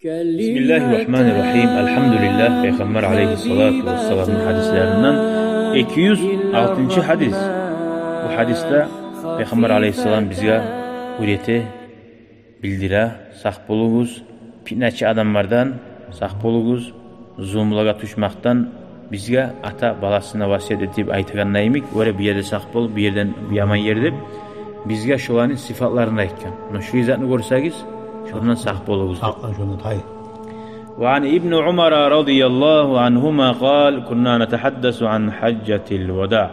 Bismillahirrahmanirrahim. Elhamdülillah. Peygamber aleyhissalatu vesselam'ın hadislerinden 206. hadis. Bu hadiste Peygamber aleyhissalam bizge hürriyeti bildire, saq boluguz, fitneçi adamlardan saq boluguz, zulmulaga düşmaktan bizge ata balasına vasiyet etip aytgan naymik, öyle bir yerde saq bol, bir yerden bir yaman yerdip bizge şolanın sıfatlarını aytgan. Şu izatını görsegiz, şundan saq boluguz. وعن ابن عمر رضي الله عنهما قال كنا نتحدث عن حجة الوداع.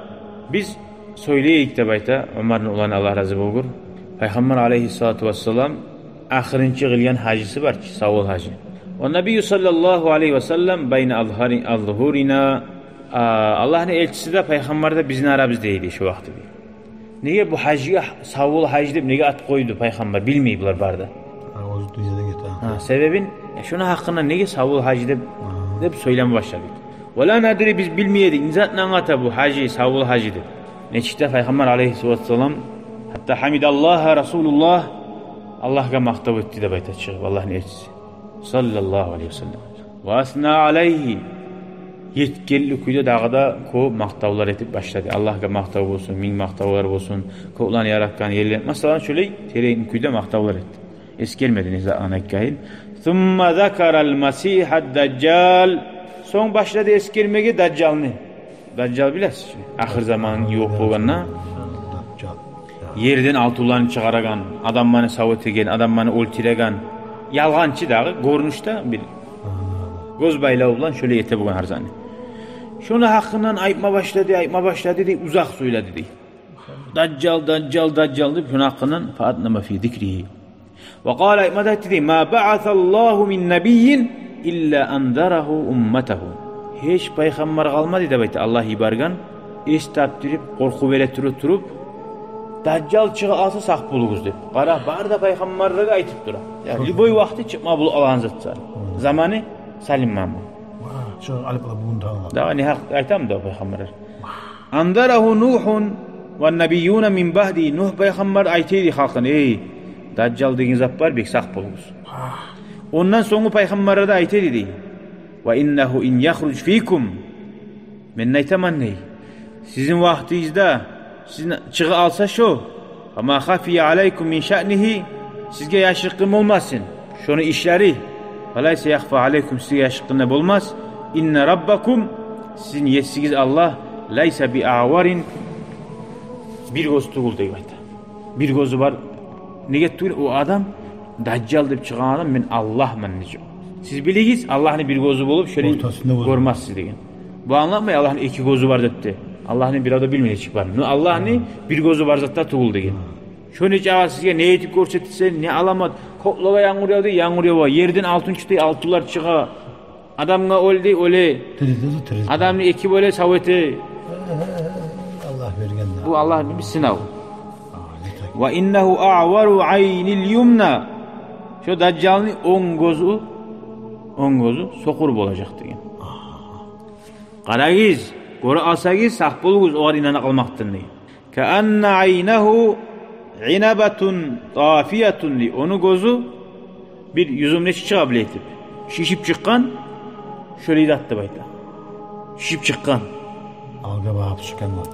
Biz söyleyik de bayta Ömer'in olan Allah razı olgur. Peygamber aleyhissalatu vesselam ahirинчи kılgan hacısı var ki savul hacı. O Nebi sallallahu aleyhi ve sellem bayna azhurina Allah'ın elçisi de peygamber de bizim arabız deydi şu vakti. Niye bu hacıya savul hacı deyip niye at koydu peygamber bilmeyipler barda. Sebebin şuna hakkında niye savul hacı deyip söyleme başladık. Vela nadiri biz bilmeyedik. İnzatla anlata bu hacı savul hacı deyip. Neçikte peygamber aleyhissallam hatta hamidallaha Resulullah Allah'a maktab etti de bayta çıkıp Allah'ın elçisi sallallahu aleyhi ve sellem. Ve asna aleyhi yetkili kuyda dağda ko maktavlar etip başladı. Allah'a maktab olsun, min maktavlar olsun, ko'lan yaratgan yerler. Mesela şöyle tereyin kuyda maktavlar etti. Es gelmedi neyse anakkahin. Thumma zakaral masihad dajjal. Son başladı es gelmege Daccal'ni. Daccal bilesiz. Ahir zaman yok bolganna. Yerden altularını çıkaragan, adammanı savut egen, adammanı oltiragan, yalğançı dağı görünüşte bir göz baylağı olan şöyle yete bulgan harzani. Şunu hakkından ayıpma başladı diye uzak söyledi diye. Daccal deyip şunu hakkından fa'atnama fi zikrihi. Ve kâle ayıpma da etti diye, ma ba'athallahu min nebiyyin illa andarahu ummetehu. Hiç peygamber kalmadı da bayta Allah ibargan, istaptirip, korku vere turup, Daccal çığı alsa saq buluguz deyip. Qara bar da peygamberlere aytıp dura. Yani liboy vakti çıkma bul alan zatlar. Zamanı salimman bu. Çığı alıp bugün tamam. Daha ne hak aytam da peygamberler. Andarahu Nuhun ve nebiyyuna min bahdi. Nuh peygamber aytıydı halkın. Ey Daccal degen zat var bek saq buluguz. Ondan sonra peygamberlere aytıydı deydi. Ve innehu in yahruc fikum men neytamanni. Sizin vaktinizde sizin çığı alsa şu ama hafiye aleykum min şa'nihi sizge yaşıkkım olmasın şunu işleri falayse yakfa aleykum sizge yaşıkkım olmaz inne rabbakum sizin yesigiz Allah laysa bi avarin bir göz tuğul deyip ayta bir gözü var neye tuğul o adam Daccal deyip çıkan adam ben Allah mannecim siz biligiz Allah'ın bir gözü bulup şöyle görmezsiz degen bu anlatmayı Allah'ın iki gözü var dedi Allah'ın bir adı bilmeyecek var. Allah'ın bir gözü var zaten tuğul degen. Şunu cevap sizge ne etip görsetirsen ne alamat. Koklaga yağmur var. Yerden altın çıktı altılar çıka. Adamga oldu öyle. Adamın iki böyle saveti. Allah vergen. Bu Allah'ın bir sınav. Ve innehu a'varu aynil yumna. Şu Daccal'ın on gözü sokur olacak degen. Qaragiz Gora alsagiz saq buluguz o inana qalmaqtın diye. Ka'anna aynahu inabatun tafiyatun li. Onu gözü bir yüzümle çıkab etip şişip çıkkan şöyle attı bayta. Şişip çıkkan. Alga bağıp çıkan var.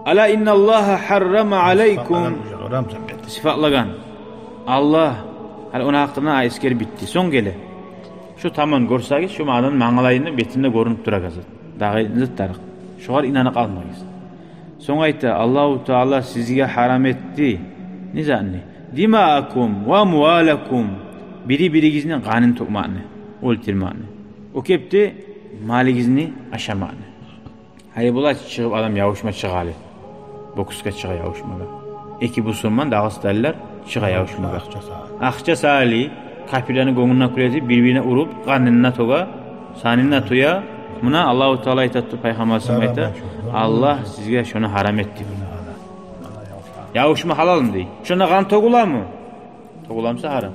Ala innallaha harrama aleykum. Sıfatlagan. Allah hal ona hakkında esker bitti. Son gele. Şu tamam görsagiz şu mağdanın mağalayının betinde görünüp duragaz. Dağınızı tarık. Şuar inanık almayız. Son ayette Allahu Teala sizge haram etti. Ne zanni? Dima'akum ve mualakum. Birigizinin kanın tokmağını. Oltirmağını. O kepti maligizini aşamağını. Hayır bula çıkıp adam yavuşma çıkalı. Bokuska çıka yavuşmaga. Eki bu sorman dağısı derler çıka yavuşmaga. Akça sali. Kapılarını gönlüne kulesi birbirine urup kanınına toga. Sanınına toya. Buna Allahu Teala aytattı Peygamber sallallahu Allah sizge şunu haram etti. Yavuşma halal mı dey? Şuna kan togular mı? Togulamsa haram.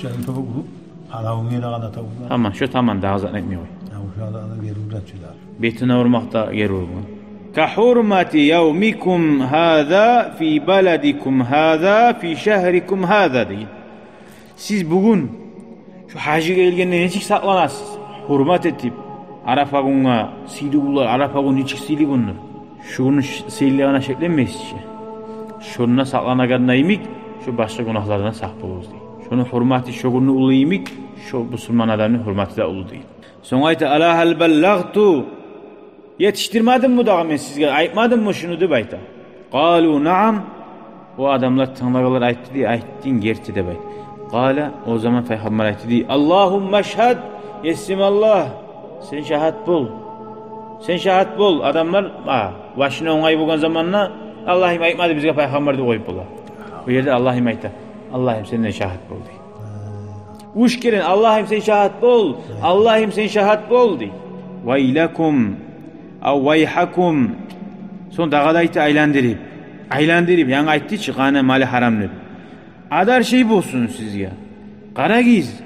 Şöyle togu bulup haramın yine kana togular. Tamam şu tamam daha zaten etmiyor. Yavuşada da gerurlatçılar. Betine vurmakta gerur mu? Ka hurmati yevmikum hâzâ fi baladikum hâzâ fi şehrikum hâzâ deyin. Siz bugün Şu hacıga gelgende nechik saklanasız? Hurmat etip Arafa gününe siyliğular, Arafa günü nechik siylik günü. Şunu siyliğine şeklenmeysiz. Şununla saklanaganına imik, şu başka günahlardan saq bolubuz deyil. Şunu hurmati şoğunu ulu imik, şu Müslüman adamın hurmati da ulu deyil. Sonra ayta ala hal ballagtu. Yetiştirmedim mi dağı men sizge? Aytmadım mı şunu deb ayta. Qalu na'am. O adamlar tanlagalar aytdı diye aytdin gerçi deb ayt. Qala o zaman Peygamber aytdı diye Allahumma şhad. Yesim Allah. Sen şahat bol. Sen şahat bol. Adamlar başına oңай bolgan zamanna Allah'ım aytmadı bizge Peygamber de koyup bolar. Bu yerde Allah'ım ayta. Allah'ım senden şahat bol dey. Uş keren Allah'ım sen şahat bol. Allah'ım sen şahat bol dey. Vaylakum av vayhakum. Son dağada aytı aylandırıp yani aytdı çıkana mali haram dedi. Adar şey bolsun sizge. Qara giz.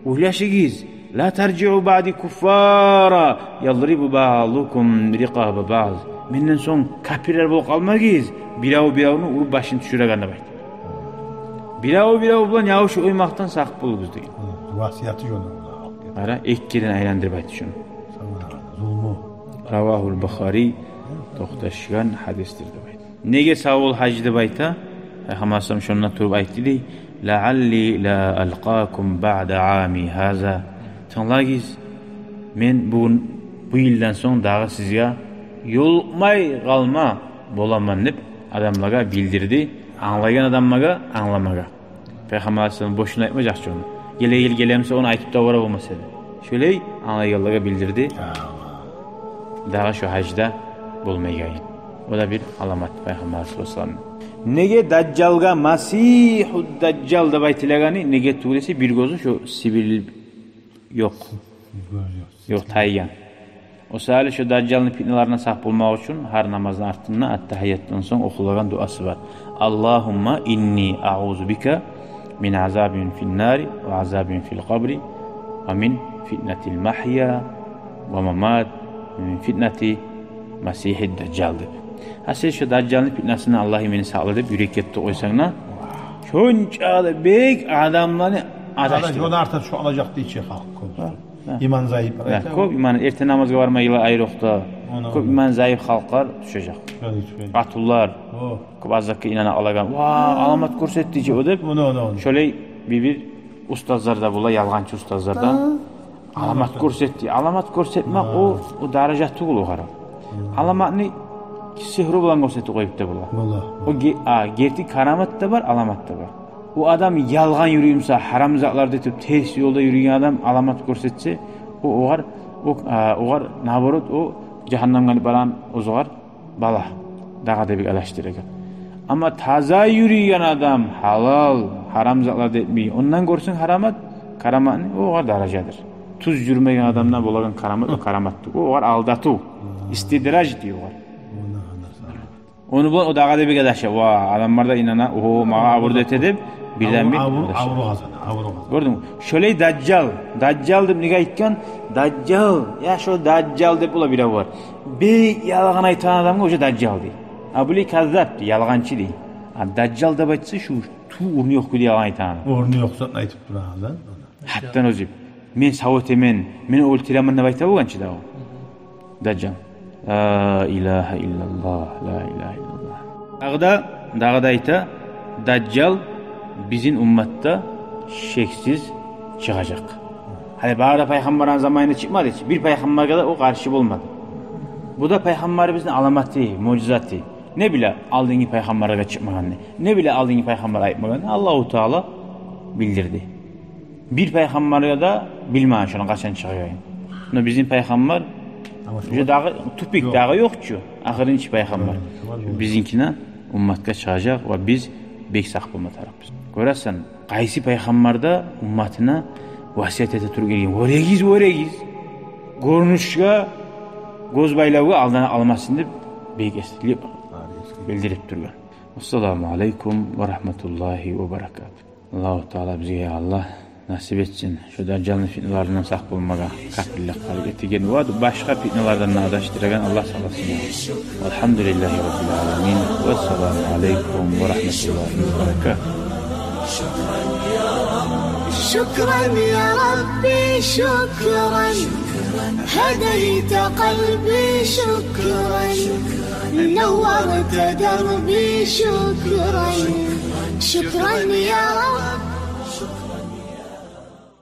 Uylaşı giz. La terci'u ba'di kuffara yadribu ba'dukum riqaba ba'd. Menden son kapirler bol kalmagiz. Biravunu urup başını düşüraganda bayt. Biravu bilan yağışı oymaktan saq bolubuz deyil. Vasiyatı jonu. Ara ekkeden aylandırıp aytdı şunu. Zulmu. Ravahul Bukhari toxtaşgan hadistir deb aytdı. Nege savol haj deb ayta? Hamasam şundan turib aytdı dey. La'alli la alqakum ba'da ami haza. Tanlagiz men bu yıldan soň dağı sizge yolmay qalma bolaman deb adamlarga bildirdi. Anlayan adammaga anlamaga. Peygamber sallallahu boşuna aytmajak şunu. Gelemse onu aytıp da vara bolmasa. Şöyle anlayanlarga bildirdi. Dağı şu hajda bolmaygayn. O da bir alamat Peygamber sallallahu. Nege Dacjalga Masihud Dacjal deb aytilagani nege tuğresi bir gözü şu sibiril yok. Yok tayyan. O sahili şu Dacjal'ın fitnelerine saq bulmak için her namazın artında attahiyattan son okulagan duası var. Allahumma inni a'uzu bika min azabin fil nari ve azabin fil kabri ve min fitnetil mahya ve mamat ve min fitneti Masihid Dacjal deb. Sen şu Dacjal'ın fitnesini Allah'ım beni sağla deb yürekette koysana. Şunçalı bek adamları adaştı. Yol artar şu alacaktı içi halk. İman zayıf. Köp iman erte namazga barmayla ayrıqta. Köp iman zayıf halklar düşecek. Atullar. Köp azakka inana alagan. Alamat görsetdi o deb. Şöyle bir ustazlarda bula yalğançı ustazlardan alamat görsetdi. Alamat görsetmek o darajatı ulu qara. Alamatni sihru bilan görsetdi koyup da bula. O gerti karamat da var, alamat da var. O adam yalğan yürüyümse, haram zatlarda etip ters yolda yürüyen adam alamat görsetse, oğar naborot o cehennamga baran ozoğar bala dağda bir alaştırır. Ama taza yürüyen adam halal, haram zatlarda etmeyi, ondan görsün karamat oğar darajadır. Tuz yürümeyen adamdan bolagan karamat o karamattı. Oğar aldatı, istidraj diyor. Onu o dağda bir adaşa. Adamlarda inana mağa avurdu etedip birden bir gördün mü? Şöyle Dacjal deb nega aytgan? Dacjal, ya şu Dacjal deb ula biri var. Bir yalğan aytan adamga o'sha Dacjal deydi. Abuli kazzab, yalğançı deydi. Dacjal deb aytsa şu o'rni yo'q deb yalğan aytan. O'rni yo'q zotni aytib turadi. Hattan o'zi men savotemen, meni o'ltiraman deb ayta bo'lganchi da o. Dacjal. La ilahe illallah, la ilahe illallah. Dağda ayta Dacjal bizim ummatta şeksiz çıkacak. Hani bağda peygamberin zamanında çıkmadı hiç. Bir peygamberge de o karşı olmadı. Bu da peygamberimizin alamatı, mucizatı. Ne bile aldığın peygamberge çıkmaganını, ne bile aldığın peygamber aytmaganını Allahu Teala bildirdi. Bir peygamberge de bilmeyen şunu kaçan çıkıyor. No bizim peygamber dağı tupik dağı yokçu. Ahırıncı peygamber. Bizinkine ummatka çıkacak ve biz bek saq bolma tarafız. Görəsən, qaysi peyğəmbərdə ümmətinə vəsiyyət etə turgan. Öregiz. Görünüşə, göz baylağı aldana almasın deb bek estilib bildirib turgan. Assalamu alaykum ve rahmetullahi ve berekatuh. Allahu Teala bizə Allah nasip etsin. Şu Dacjal'ın fitnelerinden saq bolmaga kafirlik qilib etgan va boshqa fitnelerden adaştıran Allah salasın. Elhamdülillahi rabbil alamin. Ve selamun alaykum ve rahmetullahi ve berekatuh. شكرا يا ربي شكرا، هديت قلبي شكرا، نورت دربي شكرا، شكرا